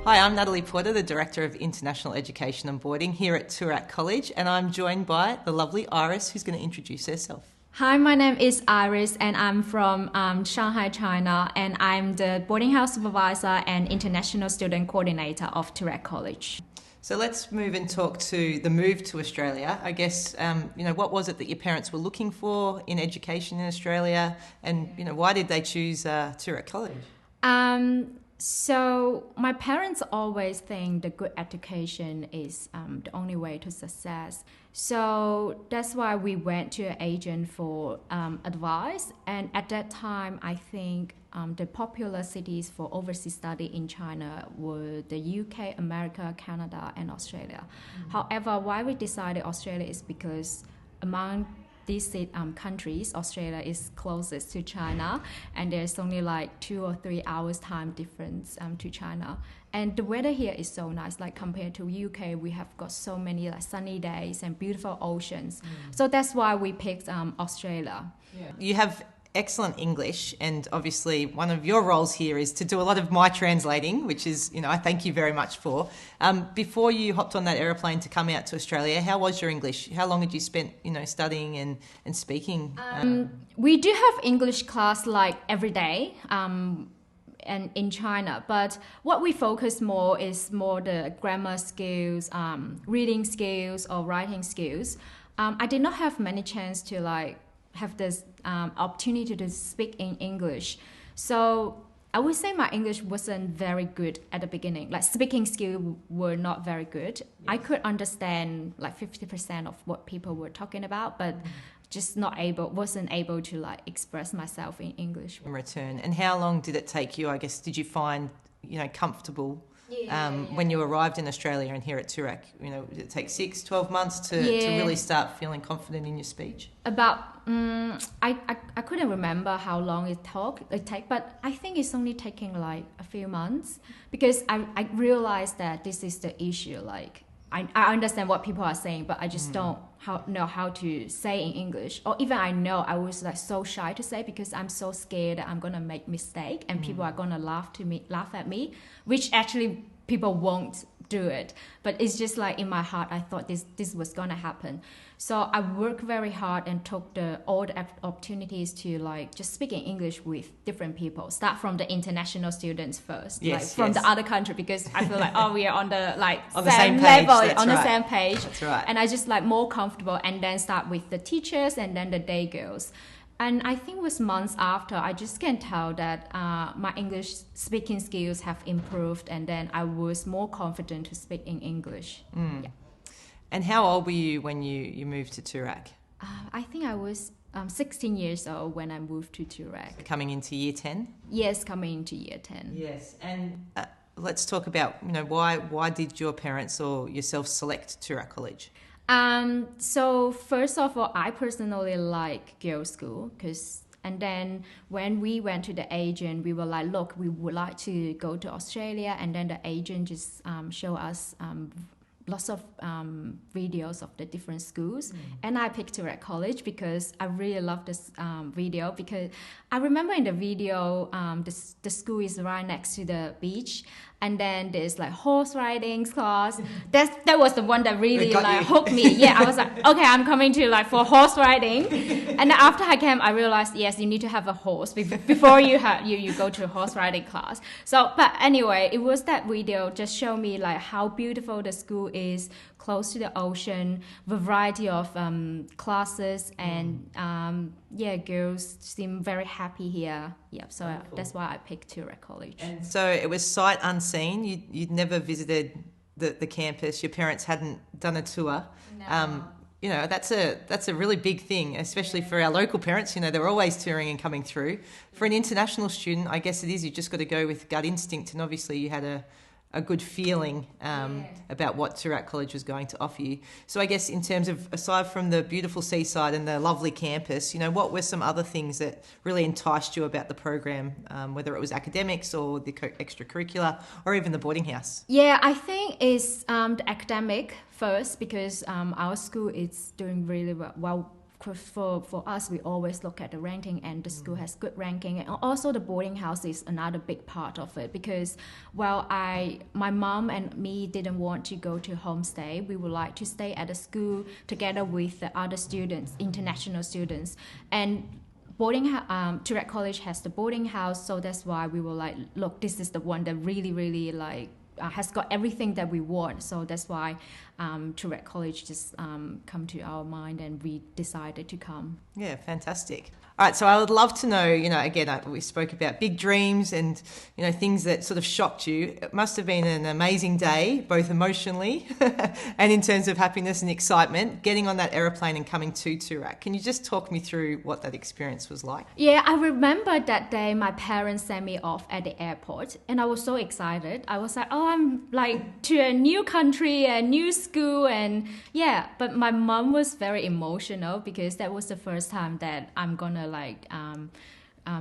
Hi, I'm Natalie Porter, the Director of International Education and Boarding here at Toorak College, and I'm joined by the lovely Iris, who's going to introduce herself. Hi, my name is Iris and I'm from Shanghai, China, and I'm the boarding house supervisor and international student coordinator of Toorak College. So let's move and talk to the move to Australia. I guess, what was it that your parents were looking for in education in Australia, and, why did they choose Toorak College? So my parents always think the good education is the only way to success. So that's why we went to an agent for advice. And at that time, I think the popular cities for overseas study in China were the UK, America, Canada, and Australia. Mm-hmm. However, why we decided Australia is because among these countries, Australia is closest to China, and there's only like 2 or 3 hours time difference to China. And the weather here is so nice, like compared to UK, we have got so many like sunny days and beautiful oceans. So that's why we picked Australia. Yeah. You have excellent English, and obviously one of your roles here is to do a lot of my translating, which is, I thank you very much for. Before you hopped on that aeroplane to come out to Australia, how was your English? How long had you spent, studying and speaking? We do have English class like every day. And in China, but what we focus more is more the grammar skills, reading skills or writing skills. I did not have many chance to have this opportunity to speak in English. So I would say my English wasn't very good at the beginning. Like speaking skills were not very good. Yes. I could understand like 50% of what people were talking about, but just wasn't able to express myself in English. In return. And how long did it take you, I guess, did you find, comfortable when you arrived in Australia and here at Toorak? Did it take 6, 12 months to really start feeling confident in your speech? About, I couldn't remember how long it took, but I think it's only taking like a few months because I realized that this is the issue. I understand what people are saying, but I just don't know how to say in English. Or even I know I was so shy to say because I'm so scared that I'm gonna make mistake and people are gonna laugh at me, which actually people won't do it. But it's just in my heart, I thought this was gonna happen. So I worked very hard and took all the opportunities to just speak in English with different people. Start from the international students first, from the other country, because I feel we are on the same level, on the same page. That's right. And I just more comfortable, and then start with the teachers and then the day girls. And I think it was months after, I just can tell that my English speaking skills have improved, and then I was more confident to speak in English. Yeah. And how old were you when you moved to Toorak? I think I was 16 years old when I moved to Toorak. Coming into year 10? Yes, coming into year 10. Yes, and let's talk about, why did your parents or yourself select Toorak College? So first of all, I personally like girls' school and then when we went to the agent, we were like, look, we would like to go to Australia, and then the agent just show us lots of videos of the different schools, and I picked Toorak College because I really love this video, because I remember in the video the school is right next to the beach, and then there's horse riding class. That was the one that really hooked me. Yeah, I was like, okay, I'm coming to for horse riding. And then after I came, I realized, yes, you need to have a horse before you go to a horse riding class. So, but anyway, it was that video just show me how beautiful the school is, close to the ocean, variety of classes, and girls seem very happy here. Yeah, so cool. That's why I picked Toorak College. And so it was sight unseen. You'd never visited the campus. Your parents hadn't done a tour. No. That's a really big thing, especially for our local parents. They're always touring and coming through. For an international student, I guess it is. You just got to go with gut instinct, and obviously you had a good feeling about what Toorak College was going to offer you. So I guess in terms of, aside from the beautiful seaside and the lovely campus, what were some other things that really enticed you about the program, whether it was academics or the extracurricular or even the boarding house? Yeah, I think it's the academic first, because our school is doing really well for us, we always look at the ranking, and the school has good ranking. And also the boarding house is another big part of it, because, well, my mom and me didn't want to go to homestay. We would like to stay at a school together with the other students, international students. And Toorak College has the boarding house, so that's why we were like, look, this is the one that really, really like has got everything that we want. So that's why Toorak College just come to our mind, and we decided to come. Yeah, fantastic. All right, so I would love to know, again, we spoke about big dreams and, things that sort of shocked you. It must have been an amazing day, both emotionally and in terms of happiness and excitement, getting on that aeroplane and coming to Toorak. Can you just talk me through what that experience was like? Yeah, I remember that day my parents sent me off at the airport, and I was so excited. I was like, oh, I'm like to a new country, a new school, and yeah, but my mom was very emotional because that was the first time that I'm gonna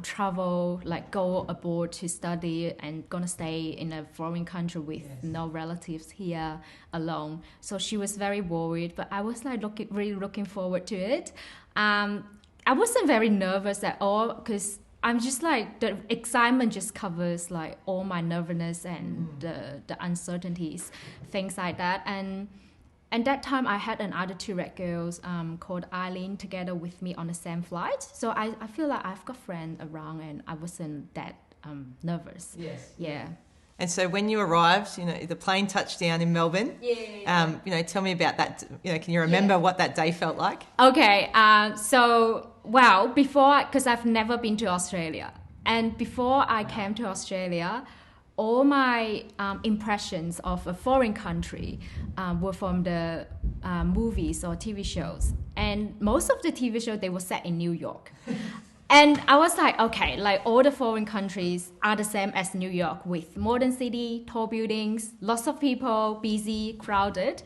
travel, like go abroad to study and gonna stay in a foreign country with no relatives here alone. So she was very worried, but I was like really looking forward to it. I wasn't very nervous at all because I'm just like, the excitement just covers like all my nervousness and the uncertainties, things like that. And that time I had another Toorak girls called Eileen together with me on the same flight. So I feel like I've got friends around, and I wasn't that nervous. Yes. Yeah. And so when you arrived, the plane touched down in Melbourne. Yeah. Tell me about that. Can you remember what that day felt like? Okay. Because I've never been to Australia. And before I came to Australia, all my impressions of a foreign country were from the movies or TV shows. And most of the TV shows, they were set in New York. And I was like, okay, like all the foreign countries are the same as New York, with modern city, tall buildings, lots of people, busy, crowded.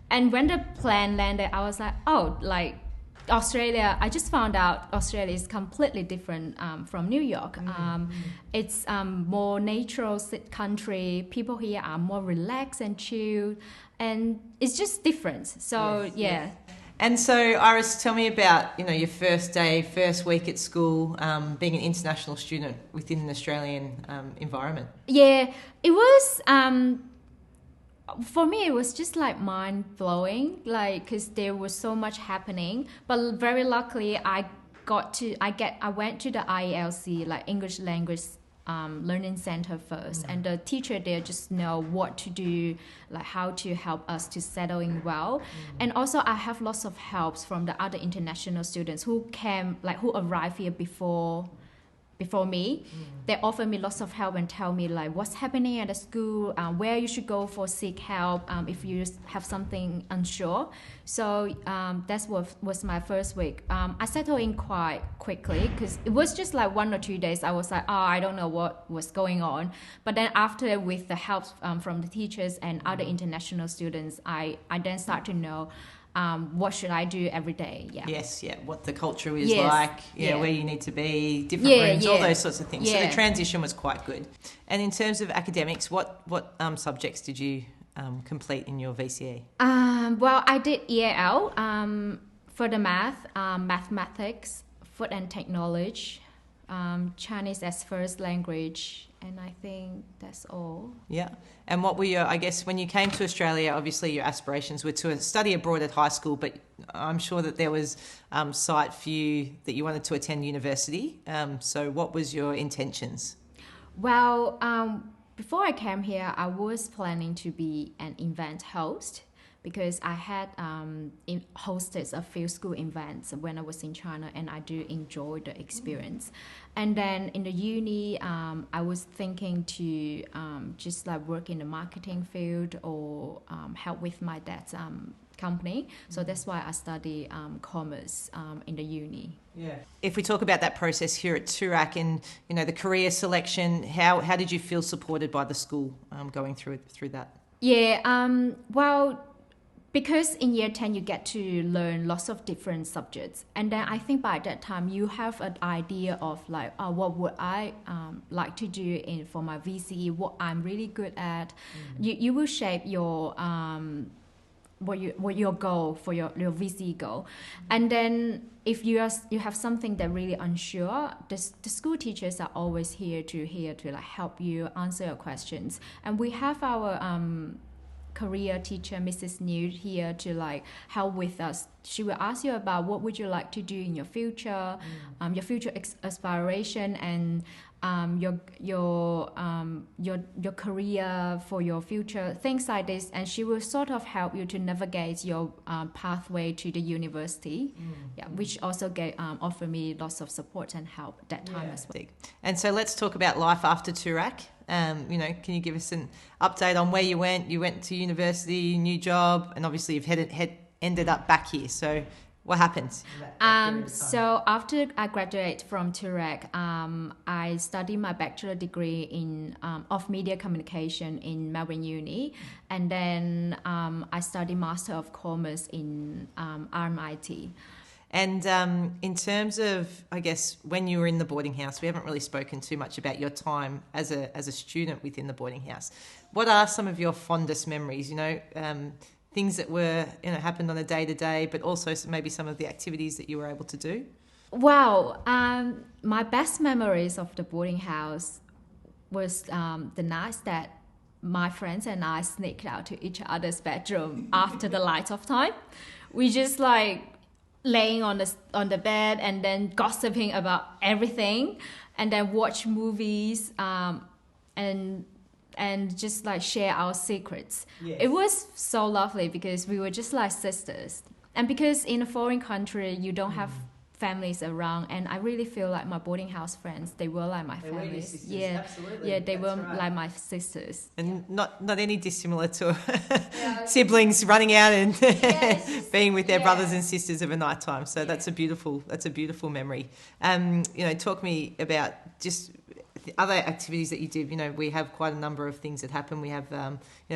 And when the plane landed, I was like, oh, like Australia, I just found out Australia is completely different from New York. It's more natural country. People here are more relaxed and chilled, and it's just different. So yeah. And so, Iris, tell me about your first day, first week at school, being an international student within an Australian environment. Yeah, it was. For me, it was just like mind blowing, like because there was so much happening. But very luckily, I went to the IELC, like English Language Learning Center first, and the teacher there just know what to do, like how to help us to settle in well. And also, I have lots of helps from the other international students who arrived here before me. They offer me lots of help and tell me like what's happening at the school, where you should go for seek help if you have something unsure. So that's what was my first week. I settled in quite quickly because it was just like 1 or 2 days. I was like, oh, I don't know what was going on. But then after, with the help from the teachers and other international students, I then start to know what should I do every day? Yeah. Yes, yeah. What the culture is like, where you need to be, different rooms, all those sorts of things. So the transition was quite good. And in terms of academics, what subjects did you complete in your VCE? Well, I did EAL for the mathematics, food and technology, Chinese as first language, and I think that's all. Yeah. And what were your, I guess, when you came to Australia, obviously your aspirations were to study abroad at high school, but I'm sure that there was sight for you that you wanted to attend university. So what was your intentions? Well, before I came here, I was planning to be an event host, because I had hosted a few school events when I was in China, and I do enjoy the experience. And then in the uni, I was thinking to just like work in the marketing field or help with my dad's company. So that's why I study commerce in the uni. Yeah. If we talk about that process here at Toorak and the career selection, how did you feel supported by the school going through that? Yeah. Well, because in year 10 you get to learn lots of different subjects, and then I think by that time you have an idea of like, what would I like to do for my VCE, what I'm really good at. You will shape your what your goal for your VC goal. And then if you have something that really unsure, the school teachers are always here to like help you answer your questions. And we have our career teacher, Mrs. New, here to like help with us. She will ask you about what would you like to do in your future, your future aspiration, and your career for your future, things like this. And she will sort of help you to navigate your pathway to the university, which also offer me lots of support and help at that time as well. And so let's talk about life after Toorak. Can you give us an update on where you went? You went to university, new job, and obviously you've ended up back here. So what happened? So after I graduated from Toorak, I studied my bachelor degree in of media communication in Melbourne Uni, and then I studied Master of Commerce in RMIT. And in terms of, I guess, when you were in the boarding house, we haven't really spoken too much about your time as a student within the boarding house. What are some of your fondest memories? Things that were happened on a day-to-day, but also maybe some of the activities that you were able to do? Well, my best memories of the boarding house was the nights that my friends and I sneaked out to each other's bedroom after the lights off time. We just like laying on the bed and then gossiping about everything, and then watch movies and just like share our secrets. Yes. It was so lovely because we were just like sisters, and because in a foreign country you don't have families around, and I really feel like my boarding house friends, they were like my families. Absolutely. They were right. Like my sisters. And not any dissimilar to siblings running out and being with their brothers and sisters of a night time. So that's a beautiful memory. Talk to me about just the other activities that you did. We have quite a number of things that happen. We have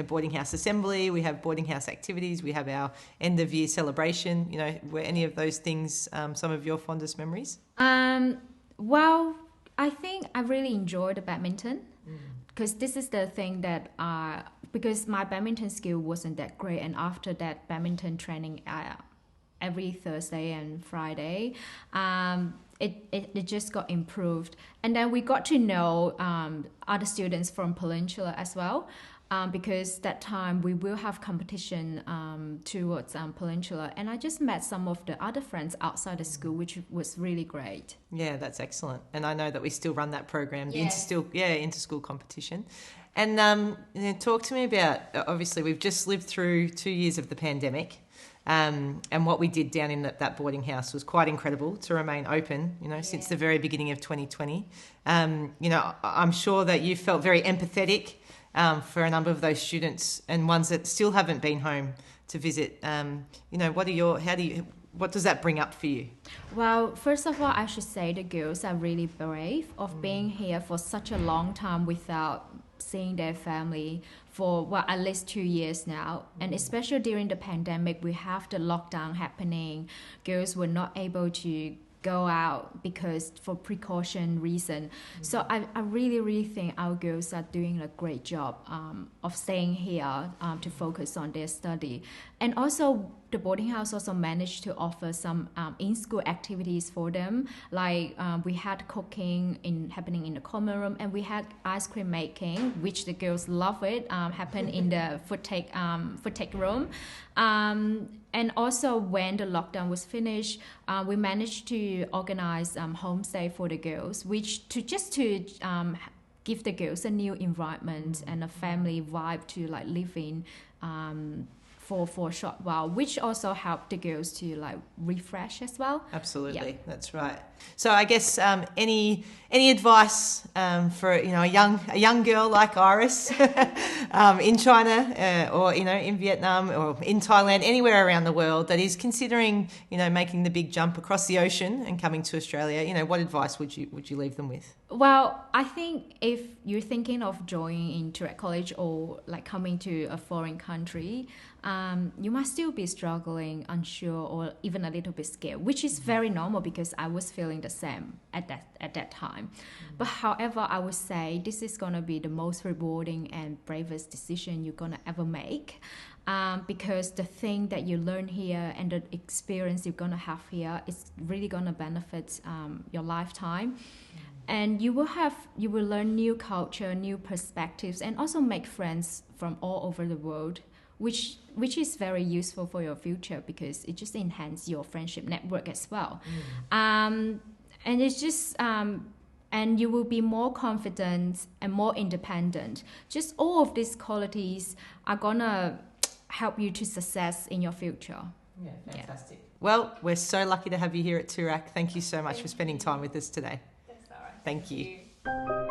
boarding house assembly, we have boarding house activities, we have our end of year celebration. Were any of those things some of your fondest memories? Well, I think I really enjoyed the badminton, because this is the thing that because my badminton skill wasn't that great, and after that badminton training every Thursday and Friday, it just got improved. And then we got to know other students from Peninsula as well, because that time we will have competition towards Peninsula, and I just met some of the other friends outside the school, which was really great. Yeah, that's excellent. And I know that we still run that program, the inter-school competition. And talk to me about, obviously we've just lived through 2 years of the pandemic. And what we did down in that boarding house was quite incredible to remain open, since the very beginning of 2020. I'm sure that you felt very empathetic for a number of those students and ones that still haven't been home to visit. What does that bring up for you? Well, first of all, I should say the girls are really brave of being here for such a long time without seeing their family for at least 2 years now. And especially during the pandemic, we have the lockdown happening. Girls were not able to go out because for precaution reason. So I really, really think our girls are doing a great job of staying here to focus on their study. And also the boarding house also managed to offer some in-school activities for them. Like we had cooking happening in the common room, and we had ice cream making, which the girls love it, happen in the food take room. And also when the lockdown was finished, we managed to organize homestay for the girls, which to give the girls a new environment and a family vibe to like live in for a short while, which also helped the girls to like refresh as well. Absolutely, that's right. So I guess any advice for a young girl like Iris in China or in Vietnam or in Thailand, anywhere around the world that is considering making the big jump across the ocean and coming to Australia, what advice would you leave them with? Well, I think if you're thinking of joining in Toorak College or like coming to a foreign country, you might still be struggling, unsure, or even a little bit scared, which is very normal because I was feeling the same at that time. But however, I would say this is going to be the most rewarding and bravest decision you're going to ever make. Because the thing that you learn here and the experience you're going to have here is really going to benefit your lifetime. And you will learn new culture, new perspectives, and also make friends from all over the world, which is very useful for your future because it just enhances your friendship network as well. And it's just and you will be more confident and more independent. Just all of these qualities are gonna help you to success in your future. Yeah, fantastic. Well, we're so lucky to have you here at Toorak. Thank you so much for spending time with us today. That's all right. Thank you.